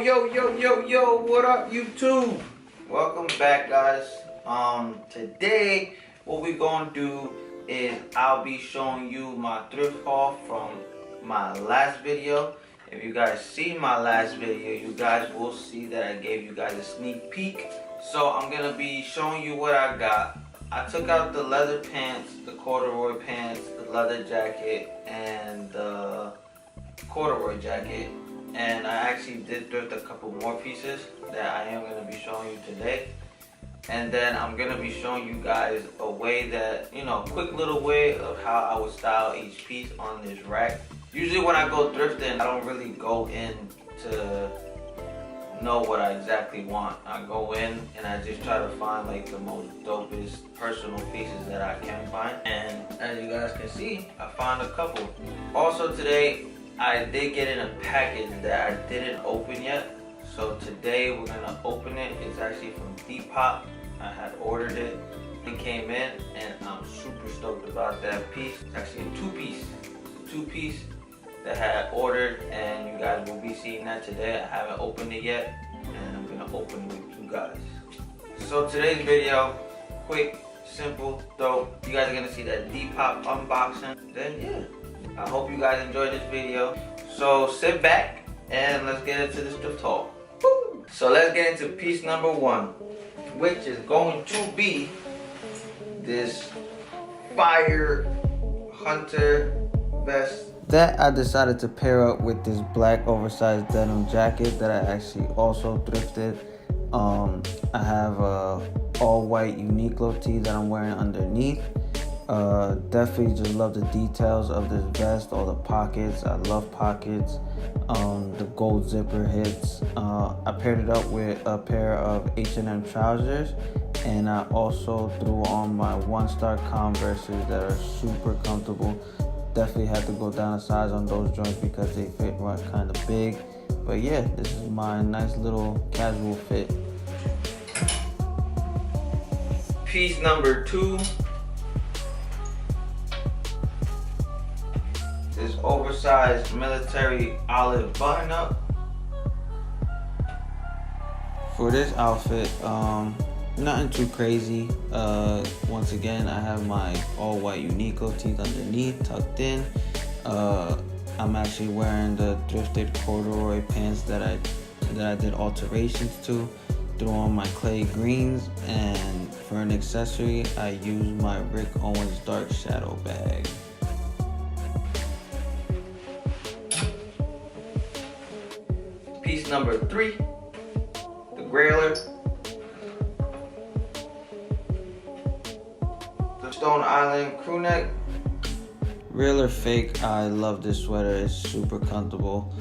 Yo, what up, YouTube? Welcome back, guys. Today, what we're gonna do is I'll be showing you my thrift haul from my last video. If you guys see my last video, you guys will see that I gave you guys a sneak peek. So I'm gonna be showing you what I got. I took out the leather pants, the corduroy pants, the leather jacket, and the corduroy jacket. And I actually did thrift a couple more pieces that I am going to be showing you today. And then I'm going to be showing you guys a way that, quick little way of how I would style each piece on this rack. Usually when I go thrifting, I don't really go in to know what I exactly want. I go in and I just try to find like the most dopest personal pieces that I can find. And as you guys can see, I found a couple. Also today, I did get in a package that I didn't open yet. So today we're gonna open it. It's actually from Depop. I had ordered it. It came in and I'm super stoked about that piece. It's actually a two-piece. It's a two-piece that I had ordered and you guys will be seeing that today. I haven't opened it yet and I'm gonna open it with you guys. So today's video, quick, simple, dope. You guys are gonna see that Depop unboxing. Then yeah. I hope you guys enjoyed this video. So sit back and let's get into this thrift haul. Woo! So let's get into piece number one, which is going to be this fire hunter vest that I decided to pair up with this black oversized denim jacket that I actually also thrifted. I have a all white Uniqlo tee that I'm wearing underneath. Definitely just love the details of this vest, all the pockets. I love pockets. The gold zipper hits. I paired it up with a pair of H&M trousers, and I also threw on my one-star Converses that are super comfortable. Definitely had to go down a size on those joints because they fit kind of big. But yeah, this is my nice little casual fit. Piece number two. This oversized military olive button-up. For this outfit, nothing too crazy. Once again, I have my all-white Uniqlo tees underneath, tucked in. I'm actually wearing the thrifted corduroy pants that I did alterations to. Threw on my clay greens, and for an accessory, I used my Rick Owens dark shadow bag. Piece number three, the Grailer. The Stone Island crew neck. Real or fake, I love this sweater. It's super comfortable.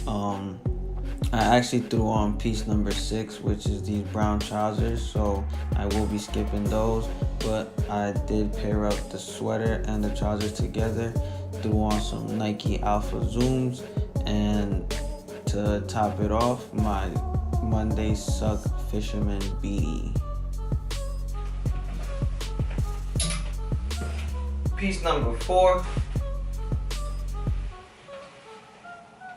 I actually threw on piece number 6, which is these brown trousers, so I will be skipping those, but I did pair up the sweater and the trousers together. Threw on some Nike Alpha Zooms, and to top it off, my Monday Suck Fisherman beanie. Piece number 4.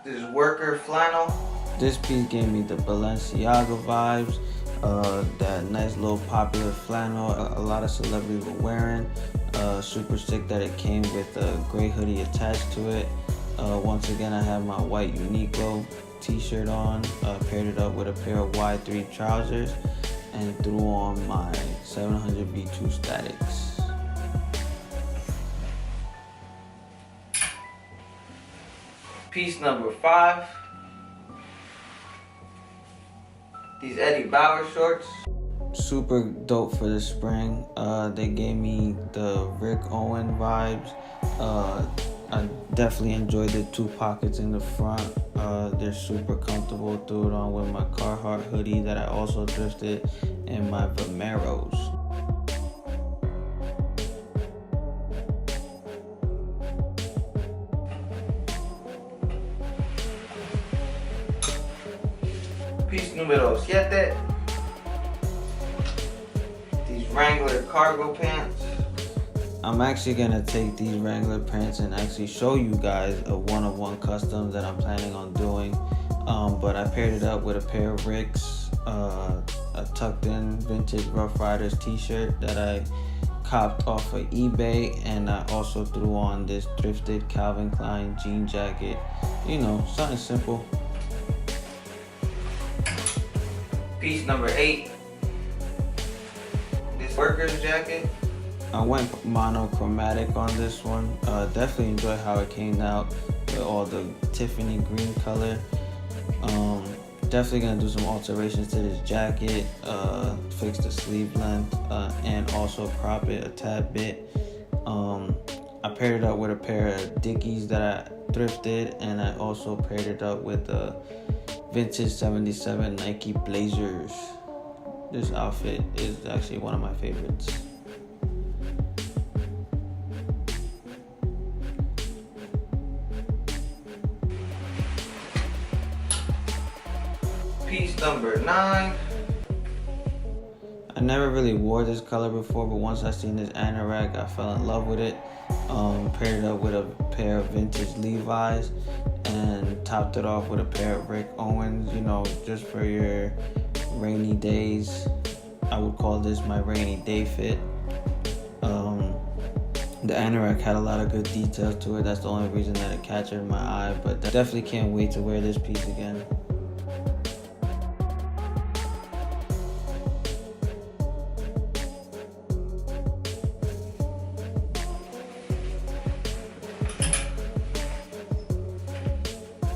This worker flannel. This piece gave me the Balenciaga vibes. That nice little popular flannel a lot of celebrities were wearing. Super sick that it came with a gray hoodie attached to it. Once again, I have my white Uniqlo t-shirt on, paired it up with a pair of Y3 trousers, and threw on my 700 V2 Statics. Piece number 5. These Eddie Bauer shorts. Super dope for the spring. They gave me the Rick Owen vibes. I definitely enjoyed the 2 pockets in the front. They're super comfortable. Threw it on with my Carhartt hoodie that I also thrifted and my Vomeros. Piece numero 7. These Wrangler cargo pants. I'm actually gonna take these Wrangler pants and actually show you guys a one-of-one custom that I'm planning on doing. but I paired it up with a pair of Rick's, a tucked in vintage Rough Riders t-shirt that I copped off of eBay, and I also threw on this thrifted Calvin Klein jean jacket. You know, something simple. Piece number 8. This worker's jacket. I went monochromatic on this one. Definitely enjoy how it came out with all the Tiffany green color. Definitely gonna do some alterations to this jacket, fix the sleeve length, and also crop it a tad bit. I paired it up with a pair of Dickies that I thrifted, and I also paired it up with a vintage 77 Nike Blazers. This outfit is actually one of my favorites. Piece number 9. I never really wore this color before, but once I seen this anorak, I fell in love with it. Paired it up with a pair of vintage Levi's and topped it off with a pair of Rick Owens, you know, just for your rainy days. I would call this my rainy day fit. The anorak had a lot of good details to it. That's the only reason that it captured my eye, but I definitely can't wait to wear this piece again.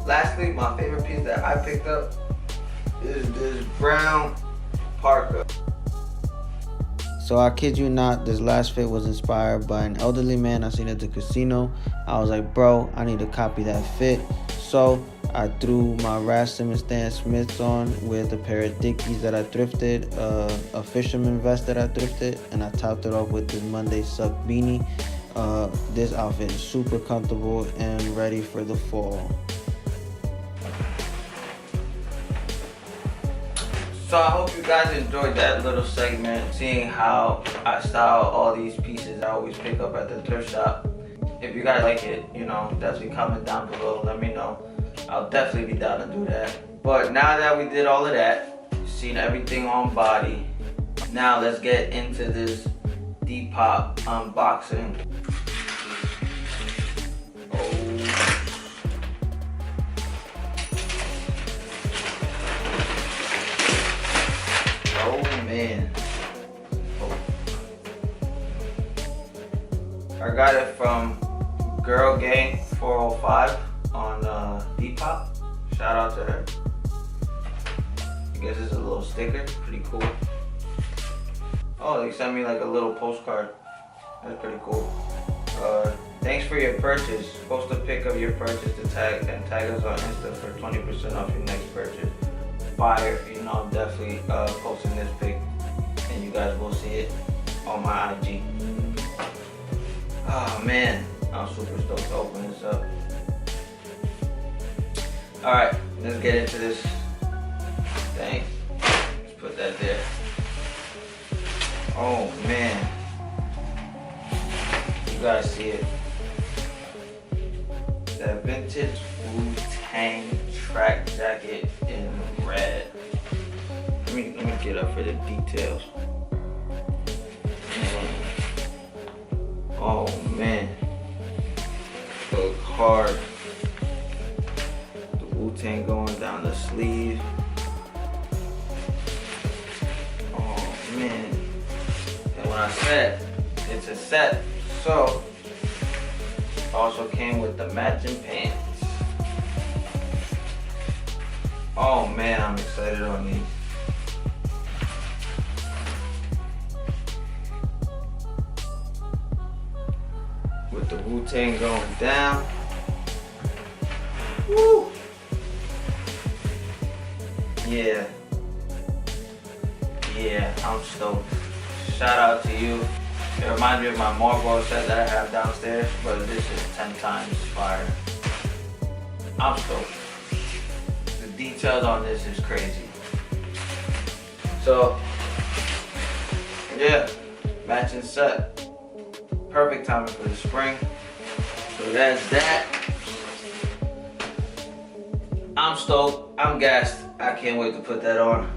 Lastly, my favorite piece that I picked up is this brown parka. So I kid you not, this last fit was inspired by an elderly man I seen at the casino. I was like, bro, I need to copy that fit. So I threw my Rasmus Stan Smiths on with a pair of Dickies that I thrifted, a fisherman vest that I thrifted, and I topped it off with this Monday Suck beanie. This outfit is super comfortable and ready for the fall. So I hope you guys enjoyed that little segment, seeing how I style all these pieces I always pick up at the thrift shop. If you guys like it, you know, definitely comment down below, let me know. I'll definitely be down to do that. But now that we did all of that, seen everything on body, now let's get into this Depop unboxing. Man. I got it from Girl Gang 405 on Depop. Shout out to her. I guess it's a little sticker, pretty cool. Oh, they sent me like a little postcard. That's pretty cool. Thanks for your purchase. Post a pic of your purchase to tag us on Insta for 20% off your next purchase. Fire, you know, I'm definitely posting this pic, and you guys will see it on my IG. Oh man, I'm super stoked to open this up. Alright, let's get into this thing. Let's put that there. Oh man, you guys see it. That vintage Wu-Tang track jacket in red. Let me get up for the details. Oh man, look hard. The Wu-Tang going down the sleeve. Oh man. And when I said it's a set, so also came with the matching pants. Oh man, I'm excited on these. With the Wu-Tang going down. Woo! Yeah. Yeah, I'm stoked. Shout out to you. It reminds me of my Marlboro set that I have downstairs, but this is 10 times fire. I'm stoked. The details on this is crazy. So, yeah, matching set. Perfect timing for the spring. So that's that. I'm stoked. I'm gassed. I can't wait to put that on.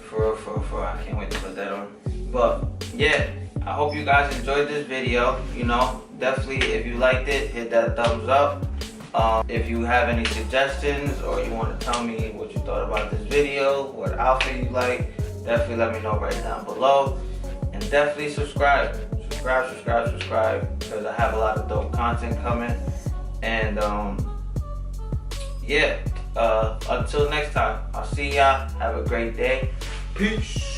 For real, I can't wait to put that on. But yeah, I hope you guys enjoyed this video. You know, definitely if you liked it, hit that thumbs up. If you have any suggestions or you want to tell me what you thought about this video, what outfit you like, definitely let me know right down below. And definitely subscribe, because I have a lot of dope content coming. And yeah, until next time, I'll see y'all. Have a great day. Peace.